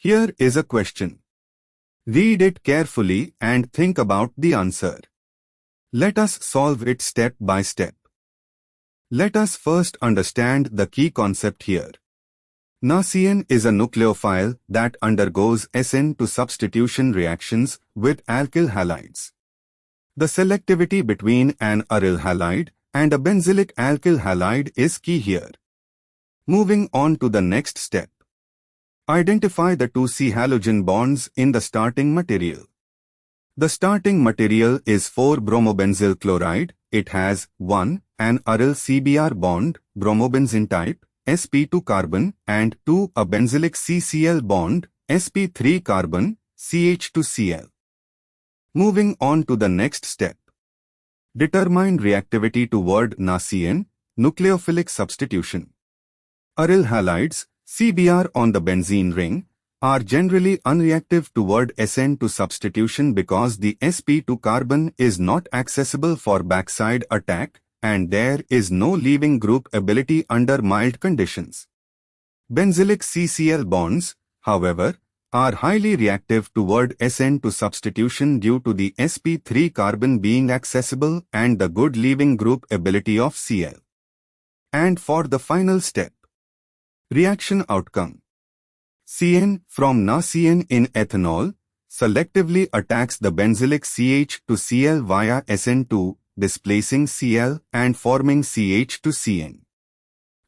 Here is a question. Read it carefully and think about the answer. Let us solve it step by step. Let us first understand the key concept here. NaCN is a nucleophile that undergoes SN2 substitution reactions with alkyl halides. The selectivity between an aryl halide and a benzylic alkyl halide is key here. Moving on to the next step. Identify the two C halogen bonds in the starting material. The starting material is 4-bromobenzyl chloride. It has 1, an aryl CBr bond, bromobenzene type, sp2 carbon, and 2, a benzylic CCl bond, sp3 carbon, CH2Cl. Moving on to the next step. Determine reactivity toward NaCN, nucleophilic substitution. Aryl halides, CBr on the benzene ring, are generally unreactive toward SN2 substitution because the sp2 carbon is not accessible for backside attack and there is no leaving group ability under mild conditions. Benzylic CCl bonds, however, are highly reactive toward SN2 substitution due to the sp3 carbon being accessible and the good leaving group ability of Cl. And for the final step. Reaction outcome. CN from NaCN in ethanol selectively attacks the benzylic CH2Cl via SN2, displacing Cl and forming CH2CN.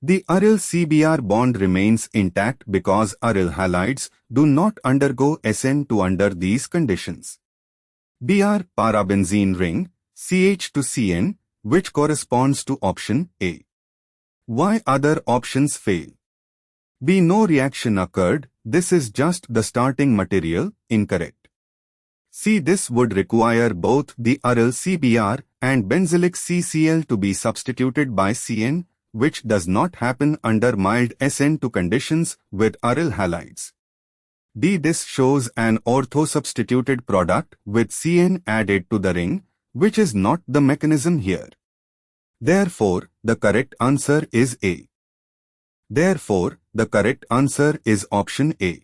The aryl CBr bond remains intact because aryl halides do not undergo SN2 under these conditions. Br parabenzene ring, CH2CN, which corresponds to option A. Why other options fail? B. No reaction occurred. This is just the starting material, incorrect. C. This would require both the aryl CBr and benzylic CCl to be substituted by CN, which does not happen under mild SN2 conditions with aryl halides. D. This shows an orthosubstituted product with CN added to the ring, which is not the mechanism here. Therefore, the correct answer is A. Therefore, the correct answer is option A.